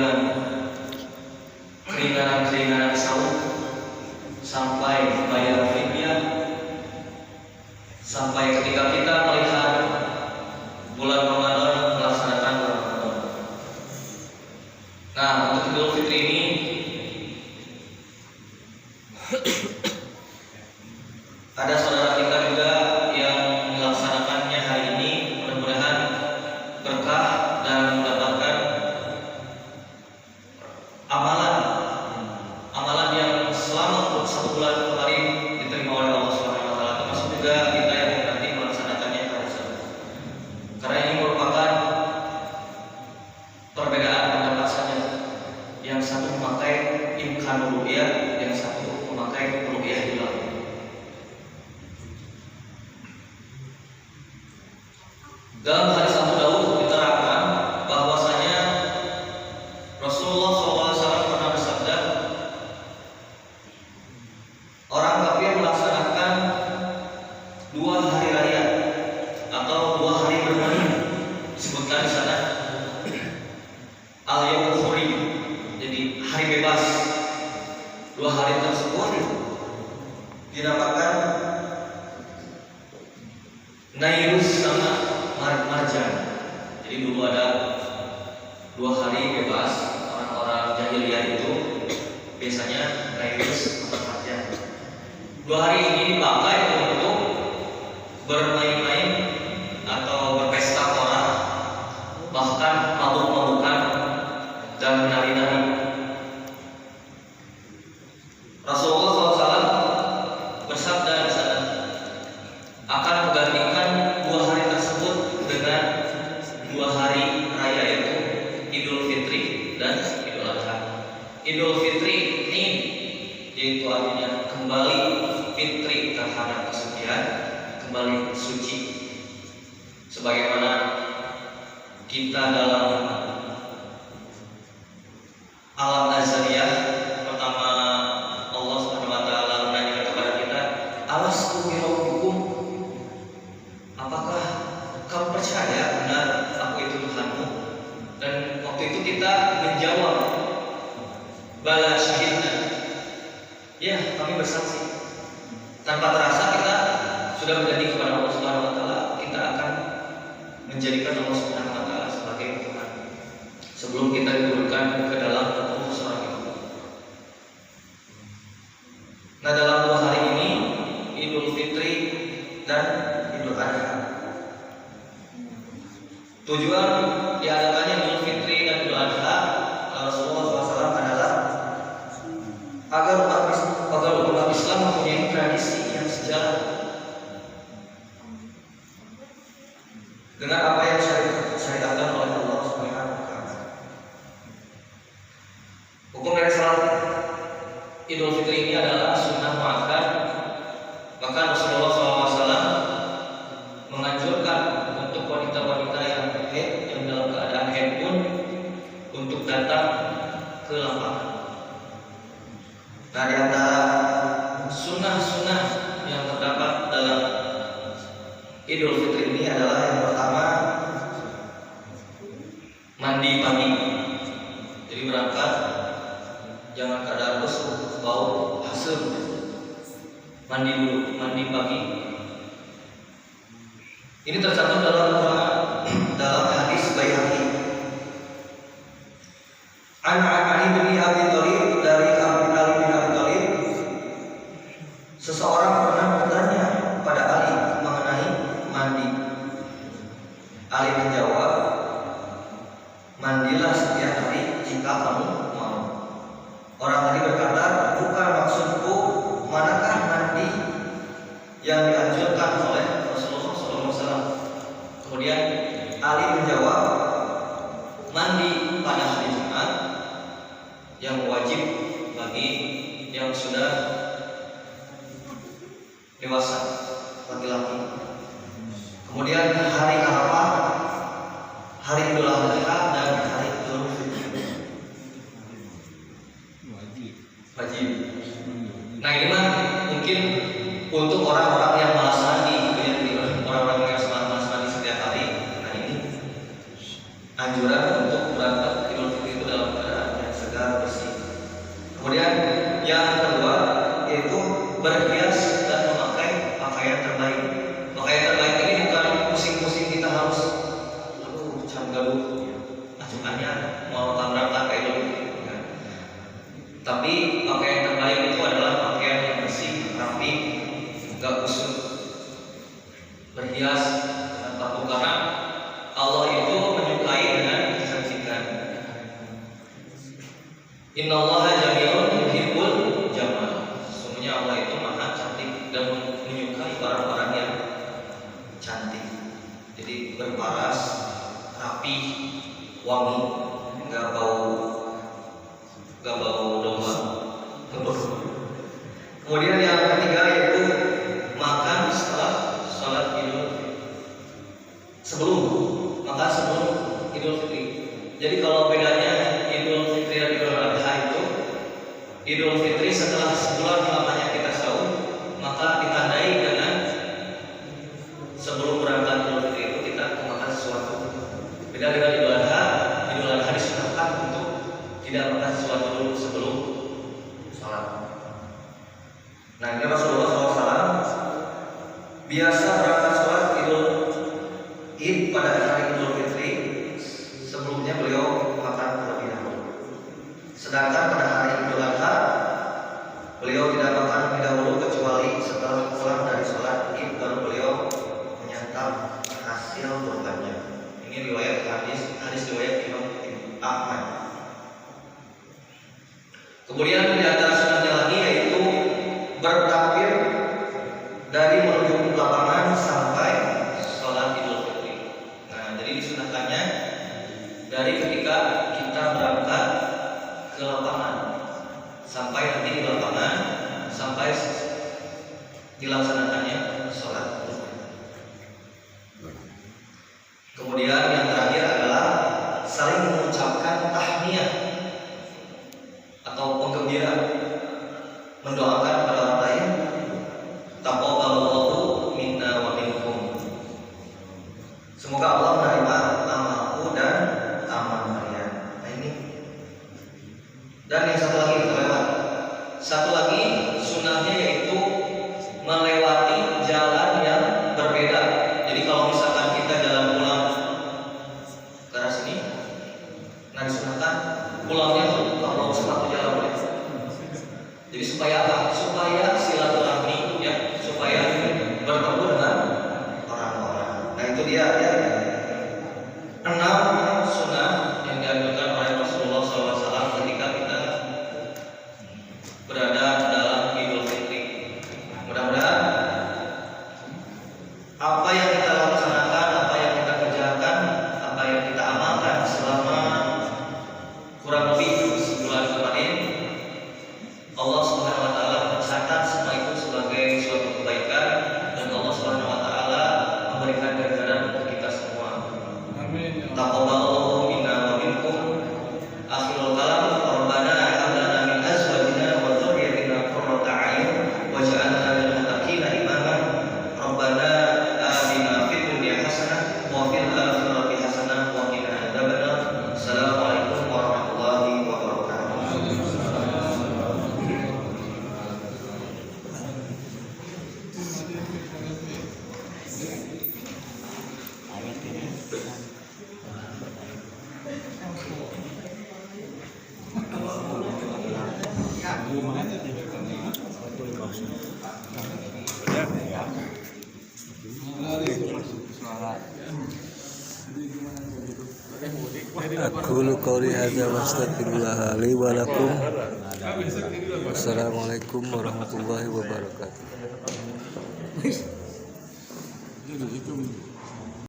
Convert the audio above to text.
dengan keringanan-keringanan saum sampai bayar fidyah, sampai ketika kita melihat bulan Ramadan melaksanakan bulan Ramadan. Nah, untuk Idul Fitri ini ada saudara kita juga yang melaksanakannya hari ini. Mudah-mudahan berkah dan mendapatkan amalan yang selama 1 bulan kemarin diterima oleh Allah Subhanahu wa taala, termasuk juga kita yang nanti melaksanakannya hari Sabtu. Karena ini merupakan perbedaan pendapat saja. Yang satu memakai imkanul ru'yah, yang satu memakai ru'yah hilal. Dalam hadis Abu Dawud diterangkan bahwasanya Rasulullah SAW pernah bersabda, orang kafir melaksanakan 2 hari raya atau 2 hari berbulan, disebutkan di sana al-yaumul huri, jadi hari bebas. 2 hari tersebut dinamakan Nairus sama Marjan. Jadi dulu ada 2 hari bebas, orang-orang jahiliyah itu biasanya Nairus atau Marjan. 2 hari ini dipakai untuk bermain-main atau berpesta pora, bahkan mabuk-mabukan dan menari-nari. Rasulullah SAW bersabda di sana, akan menggantikan 2 hari tersebut dengan 2 hari raya, yaitu Idul Fitri dan Idul Adha. Idul Fitri ini yaitu artinya kembali fitri terhadap kesucian, kembali suci. Sebagaimana kita dalam alam nazariyah, pertama Allah Subhanahu wa taala menanyakan kepada kita, alastu bi rabbikum, apakah kamu percaya benar aku itu Tuhanmu? Dan waktu itu kita menjawab, bala syahidna, ya kami bersaksi. Tanpa terasa kita sudah berjanji kepada Allah Subhanahu wa taala, kita akan menjadikan Allah Subhanahu wa taala sebagai Tuhan sebelum kita diturunkan ke dalam tubuh seorang ibu. Nah, dalam 2 hari ini, Idul Fitri dan Idul Adha, tujuan diadakannya Idul Fitri dan Idul Adha Rasulullah SAW adalah agar umat Islam mempunyai tradisi yang sejalan dengan apa yang syariatkan oleh Allah Subhanahu wa taala. Hukum dari salat Idul Fitri ini adalah sunnah muakkad. Bahkan Rasulullah SAW menganjurkan untuk wanita-wanita yang haid, yang dalam keadaan haid pun, untuk datang ke lapangan. Nah, di antara sunnah-sunnah yang terdapat dalam Idul Fitri ini adalah yang pertama, mandi pagi. Jadi berangkat jangan keadaan busuk, bau hasil, mandi dulu, mandi pagi. Ini tercantum dalam hadis Baihaqi. Ali bin Abi Thalib, dari Ali bin Abi Thalib, seseorang pernah bertanya kepada Ali mengenai mandi. Ali menjawab, mandilah setiap hari jika kamu mau. Orang tadi berkata, bukan maksudku, manakah mandi yang dianjurkan oleh Rasulullah SAW? Kemudian Ali menjawab, mandi pada hari Jumat yang wajib bagi yang sudah dewasa, laki-laki. Kemudian hari Arafah, hari Idul Adha, dan hari Idul Fitri wajib. Nah, ini mah mungkin untuk orang-orang yang malas mandi, orang-orang yang malas mandi setiap hari. Nah, ini anjuran untuk berangkat Idul Fitri itu dalam keadaan sunahnya mau berangkat kayak Idul Fitri. Ya. Tapi pakaian terbaik itu adalah pakaian yang bersih, rapi, enggak kusut, berhias dengan parfum, karena Allah itu menyukai dengan kecantikan. Innallaha jamilun yuhibbul jamal. Sesungguhnya Allah itu maha cantik dan menyukai orang-orang yang cantik. Jadi berparas, rapi, wangi, enggak bau domba. Kemudian yang ketiga yaitu makan setelah sholat Idul Fitri. Sebelum Idul Fitri. Jadi kalau bedanya Idul Fitri dan Idul Adha itu, Idul Fitri setelah sebulan lamanya kita sahur, maka ditandai dengan sebelum berangkat Idul Fitri itu kita makan sesuatu. Beda dengan Idul Adha disunahkan untuk tidak makan sesuatu dulu sebelum sholat. Nah, ini Rasulullah SAW biasa berangkat sholat Id pada hari Idul Fitri. Sebelumnya beliau makan terlebih dahulu. Sedangkan pada hari Idul Adha beliau tidak makan terlebih dahulu kecuali setelah pulang dari sholat Id baru beliau menyantap hasil kurbannya. Ini riwayat hadis riwayat Imam Ahmad. Kemudian di antara sunahnya lagi yaitu bertakbir dari menuju lapangan sampai sholat Idul Fitri. Nah, jadi disunahkannya dari ketika kita berangkat ke lapangan sampai nanti di lapangan sampai dilaksanakannya sholat. Kemudian yang terakhir adalah saling mengucapkan tahmiyah atau penggembira, mendoakan kepada orang lain, taqabbalallahu minna wa minkum. Semoga Allah menerima amalku dan amal kalian. Nah ini. Dan yang satu lagi terlewat. Satu lagi sunahnya yaitu melewati jalan yang berbeda. Jadi kalau misalkan kita jalan pulang ke arah sini, nah disunahkan pulangnya tuh kalau satu jalan boleh. Jadi supaya apa? Supaya silaturahmi, ya, supaya bertemu dengan orang-orang. Nah itu dia ya. 6 sunnah yang dianjurkan oleh Rasulullah SAW ketika kita berada dalam Idul Fitri. Mudah-mudahan apa yang kita laksanakan, apa yang kita kerjakan, apa yang kita amalkan selama kurang lebih sebulan kemarin, Allah Subhanahu wa taala mencatat semua itu sebagai suatu kebaikan dan Allah Subhanahu wa taala memberikan ganjaran untuk kita semua. Amin. Taqabbalallahu minna wa minkum. Akhirul kalam, Rabbana hab lana min azwajina wa dhurriyyatina qurrata a'yun waj'alna lil muttaqina imama. Rabbana atina fid dunya hasanah wa fil akhirati hasanah wa qina adzabannar. Assalamualaikum warahmatullahi wabarakatuh. Aqulu qouli hadza wa astaghfirullah li wa lakum. Wassalamualaikum warahmatullahi wabarakatuh.